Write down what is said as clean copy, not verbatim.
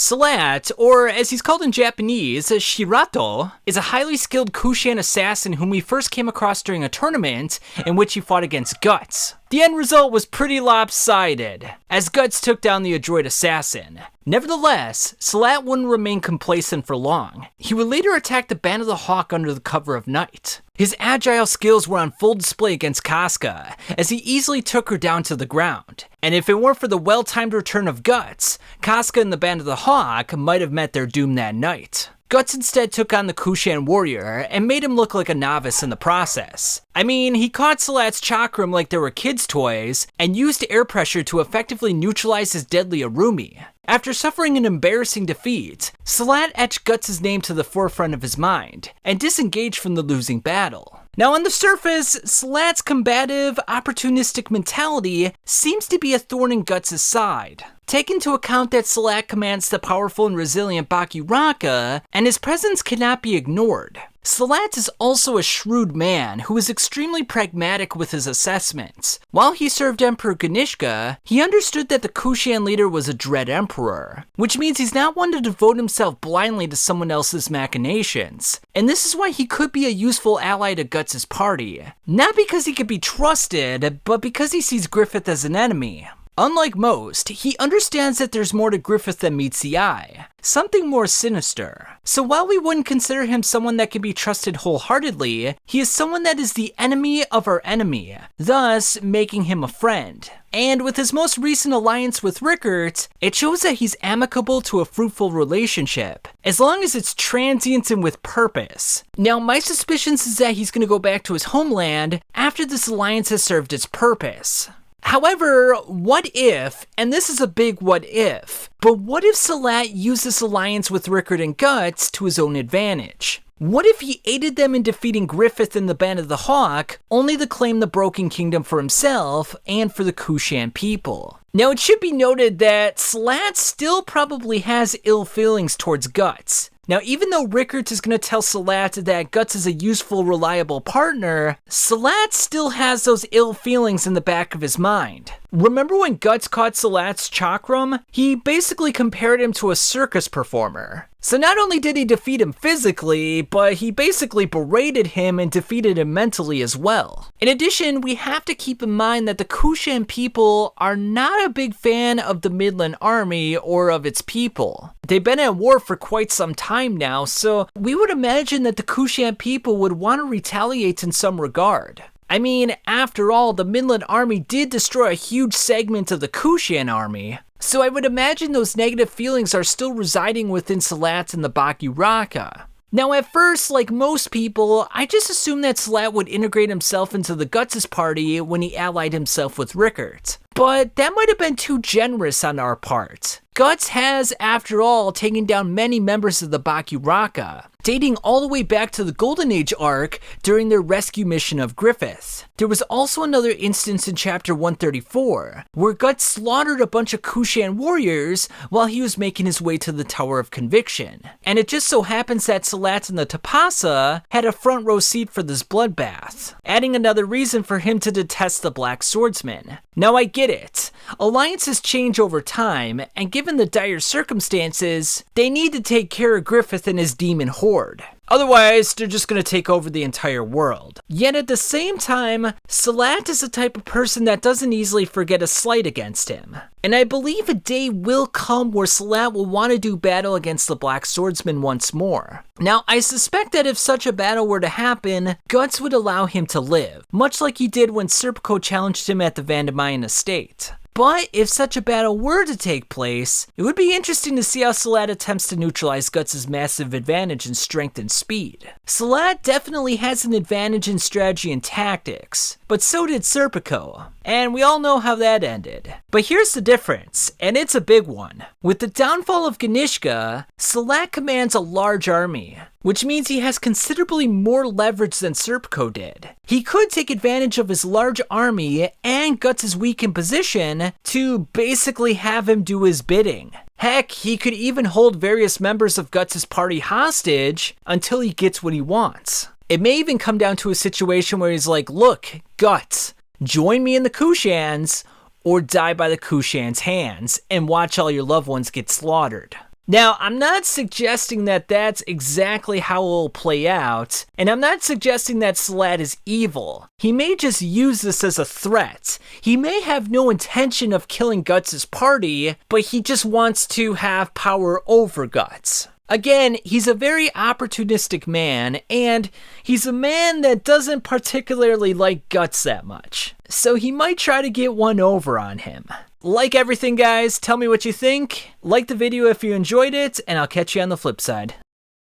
Silat, or as he's called in Japanese, Shirato, is a highly skilled Kushan assassin whom we first came across during a tournament in which he fought against Guts. The end result was pretty lopsided, as Guts took down the adroit assassin. Nevertheless, Silat wouldn't remain complacent for long. He would later attack the Band of the Hawk under the cover of night. His agile skills were on full display against Casca, as he easily took her down to the ground. And if it weren't for the well-timed return of Guts, Casca and the Band of the Hawk might have met their doom that night. Guts instead took on the Kushan warrior and made him look like a novice in the process. I mean, he caught Silat's chakram like they were kids' toys and used air pressure to effectively neutralize his deadly Arumi. After suffering an embarrassing defeat, Silat etched Guts' name to the forefront of his mind and disengaged from the losing battle. Now on the surface, Silat's combative, opportunistic mentality seems to be a thorn in Guts' side. Take into account that Silat commands the powerful and resilient Bakiraka, and his presence cannot be ignored. Silat is also a shrewd man who is extremely pragmatic with his assessments. While he served Emperor Ganishka, he understood that the Kushan leader was a dread emperor, which means he's not one to devote himself blindly to someone else's machinations. And this is why he could be a useful ally to Guts' party. Not because he could be trusted, but because he sees Griffith as an enemy. Unlike most, he understands that there's more to Griffith than meets the eye, something more sinister. So while we wouldn't consider him someone that can be trusted wholeheartedly, he is someone that is the enemy of our enemy, thus making him a friend. And with his most recent alliance with Rickert, it shows that he's amicable to a fruitful relationship, as long as it's transient and with purpose. Now, my suspicions is that he's going to go back to his homeland after this alliance has served its purpose. However, what if, and this is a big what if, but what if Silat used this alliance with Rickert and Guts to his own advantage? What if he aided them in defeating Griffith and the Band of the Hawk, only to claim the Broken Kingdom for himself and for the Kushan people? Now, it should be noted that Silat still probably has ill feelings towards Guts. Now, even though Rickert is going to tell Silat that Guts is a useful, reliable partner, Silat still has those ill feelings in the back of his mind. Remember when Guts caught Silat's chakram? He basically compared him to a circus performer. So not only did he defeat him physically, but he basically berated him and defeated him mentally as well. In addition, we have to keep in mind that the Kushan people are not a big fan of the Midland Army or of its people. They've been at war for quite some time now, so we would imagine that the Kushan people would want to retaliate in some regard. I mean, after all, the Midland Army did destroy a huge segment of the Kushan army, so I would imagine those negative feelings are still residing within Silat and the Bakiraka. Now at first, like most people, I just assumed that Silat would integrate himself into the Guts' party when he allied himself with Rickert. But that might have been too generous on our part. Guts has, after all, taken down many members of the Bakiraka, dating all the way back to the Golden Age arc during their rescue mission of Griffith. There was also another instance in chapter 134, where Guts slaughtered a bunch of Kushan warriors while he was making his way to the Tower of Conviction. And it just so happens that Silat and the Tapasa had a front row seat for this bloodbath, adding another reason for him to detest the Black Swordsman. Now I get it. Alliances change over time, and given the dire circumstances, they need to take care of Griffith and his demon horde. Otherwise, they're just going to take over the entire world. Yet at the same time, Silat is the type of person that doesn't easily forget a slight against him. And I believe a day will come where Silat will want to do battle against the Black Swordsman once more. Now, I suspect that if such a battle were to happen, Guts would allow him to live, much like he did when Serpico challenged him at the Vandamayan estate. But if such a battle were to take place, it would be interesting to see how Silat attempts to neutralize Guts' massive advantage in strength and speed. Silat definitely has an advantage in strategy and tactics, but so did Serpico, and we all know how that ended. But here's the difference, and it's a big one. With the downfall of Ganishka, Silat commands a large army, which means he has considerably more leverage than Serpico did. He could take advantage of his large army and Guts' weakened position to basically have him do his bidding. Heck, he could even hold various members of Guts' party hostage until he gets what he wants. It may even come down to a situation where he's like, look, Guts, join me in the Kushans, or die by the Kushans' hands and watch all your loved ones get slaughtered. Now, I'm not suggesting that that's exactly how it'll play out, and I'm not suggesting that Silat is evil. He may just use this as a threat. He may have no intention of killing Guts' party, but he just wants to have power over Guts. Again, he's a very opportunistic man, and he's a man that doesn't particularly like Guts that much. So he might try to get one over on him. Like everything, guys, tell me what you think. Like the video if you enjoyed it, and I'll catch you on the flip side.